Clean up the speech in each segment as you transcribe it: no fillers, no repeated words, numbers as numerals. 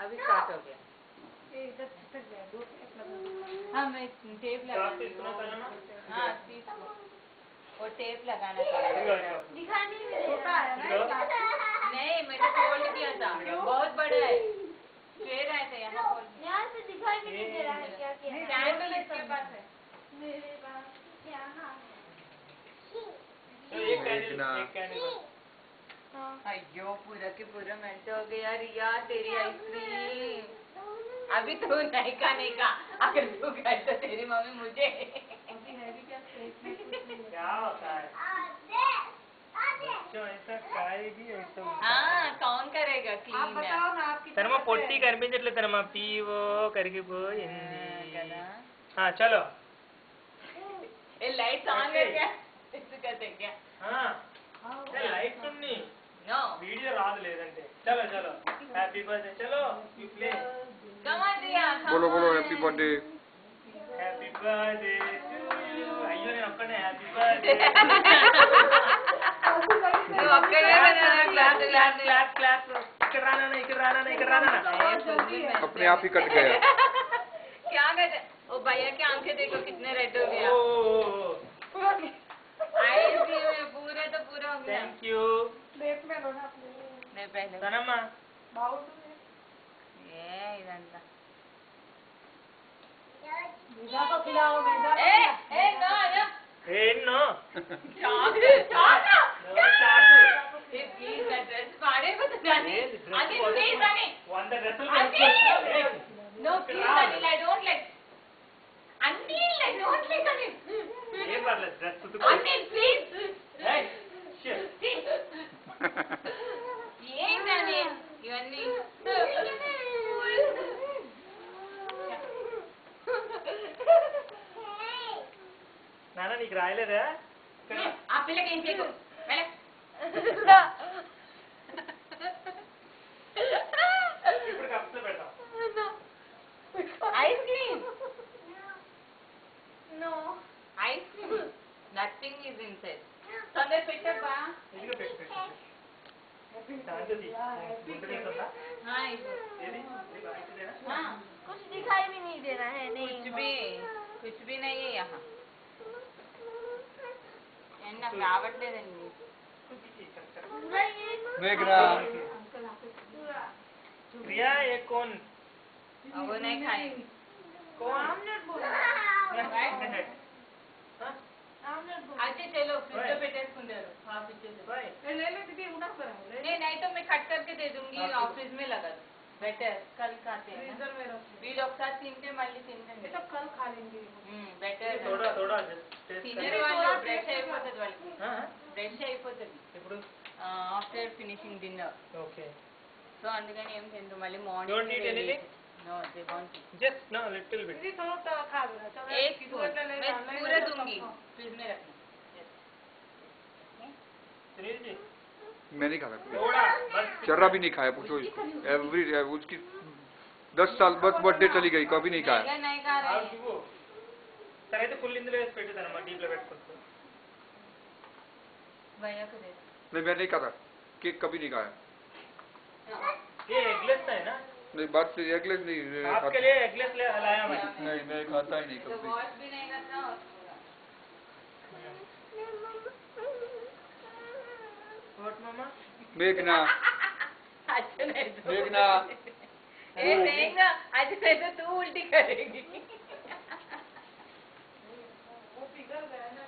अभी स्टार्ट हो गया। हाँ मैं टेप लगा। हाँ वो टेप लगाना था। नहीं मैंने फोल्ड किया था, बहुत बड़ा है, पेड़ आए थे यहाँ से दिखाई भी नहीं दे रहा है क्या क्या। कैंडल इसके पास है, मेरे पास यहाँ अयो पूरा के पूरा मेल्ट हो गया रिया तेरी आइसक्रीम। अभी तो नहीं का अगर तू खाए तो तेरी मम्मी मुझे क्या होता है बच्चों ऐसा खाएगी ऐसा। हाँ कौन करेगा क्लीन। तनमा పొట్టి కనిపించట్లేదు తనమా పీవో కరిగిపోయింది। हाँ चलो ये लाइट ऑन है क्या इससे कहते क्या। हाँ लाइट्स उन्नी नो वीडियो రాదు లేదంటే। चलो चलो हैप्पी बर्थडे चलो यू प्ले कम ऑन रिया बोलो बोलो हैप्पी बर्थडे टू यू। అయ్యో నేను ఒక్కనే హ్యాపీ బర్త్డే నువ్వు ఒక్కడే క్లాస్ క్లాస్ క్లాస్ క్లాస్ ఇక్కడ రానా अपने आप ही कट गया। क्या कहते ओ भैया की आंखें देखो कितने रेड हो गया। आइसक्रीम में पूरे तो पूरा हो गया। थैंक यू नहीं पहले तनम्मा ये इधर ए नो नो ए नो चाक प्लीज ड्रेस पाड़े को तो जाने अनिल प्लीज अनिल 100 డ్రెస్సులు no please Anil I don't like Anil I don't like Anil ఏం పర్లేదు డ్రెస్ కుట్టుకో अनिल प्लीज ఏయ్ షిట్ ఏంటి అనిల్ ఇవన్నీ నాన్న నీకు రాయలేదా ఆ పిల్లకి ఏం చేయకు ఇప్పుడు కప్స్ లో పెడతాం ice cream no ice cream nothing is inside తొందర పెట్టబ్బా ఇదిగో పెట్టు శాంతి గుంటలేదా हाँ ఏది ఇది బాయిదేనా हाँ कुछ दिखाई भी नहीं दे रहा है। नहीं कुछ भी नहीं है यहाँ నాకు రావట్లేదండి मेघना प्रिया ये कौन वो नहीं खाए कौन अच्छा चलो फ्रिज में పెట్టేసుకుంటారు हाँ पिक्चर नहीं नहीं तो मैं कट करके दे दूंगी ऑफिस में लगा दो बेटर कल खाते हैं వీళ్ళు ఒకసారి తింటే మళ్ళీ తింటే కల్ ఖా लेंगे बेटर थोड़ा थोड़ा తినరు వాళ్ళు బ్రష్ అయిపోతుంది వాళ్ళకి బ్రష్ అయిపోతుంది ఇప్పుడు after finishing dinner okay so అందుకని ఏం తింటారు మళ్ళీ Don't eat morning anything? No they want just no little bit एक स्पून मैं पूरा दूंगी फ्रिज में रखना सुनील जी मैं नहीं खाता थोड़ा बस जर्रा भी नहीं खाया पूछो इसको एवरी उसकी 10 साल बस बर्थडे चली गई कभी नहीं खाया नहीं खा रहे हैं ఇవ్వు సరే అయితే ఫుల్ ఇందులో వేసి పెట్టుతానమ్మా డీప్ లో పెట్టుకుంటూ भैया को दे नहीं मैं नहीं खाता केक कभी नहीं खाया ये एगलेस है ना नहीं बात से एगलेस नहीं आपके लिए एगलेस ले लाया मैं नहीं मैं खाता ही नहीं तो कभी वॉश भी नहीं करना और व्हाट मामा मेघना अच्छा नहीं तो मेघना ए मेघना आज नहीं तो तू उल्टी करेगी वो पिघल गया ना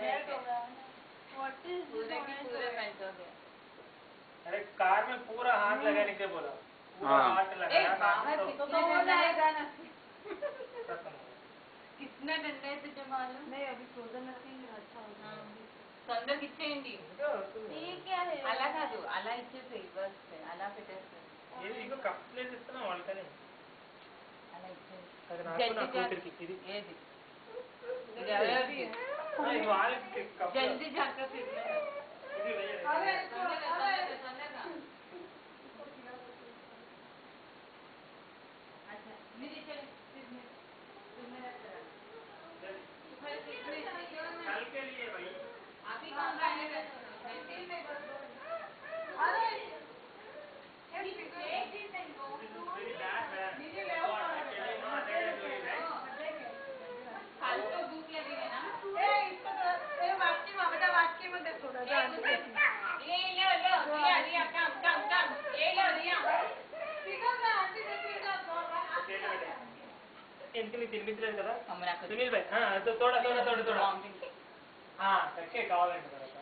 मेल्ट हो गया पूरे की पूरे मेल्ट हो गया अरे कार में पूरा हाथ लगाने के बोला पूरा हाँ। हाथ ए लगाया बाहर तो कितना ठंडा है गाना खत्म हो कितना ठंडा है तुझे मालूम नहीं अभी फ्रोजन नथिंग अच्छा होगा। తొందరగా ఇచ్చేయండి गया। ये क्या है? అలా కాదు అలా ఇచ్చేసేయి వస్తే అలా పెట్టేస్తే ये इनको कप्स ले इस्तना वालकने అలా ఇచ్చేసి అది నాకు నా కూతురికి ఇది ఏది ఇది ఎవరిది ఇది వాళ్ళకి కప్ జల్దీ జాగ్రత్త ఇది వేరే తొందరగా अच्छा मेरे चले फ्रिज में रख दो कल के लिए भाई अभी कौन खाएगा अरे एक दिन नहीं ఎందుకు నీకు తినిపించలేదు కదా అమ్మ నాకు సునీల్ భాయ్ తోడ తోడ తోడ తోడ కక్కే కావాలండి తర్వాత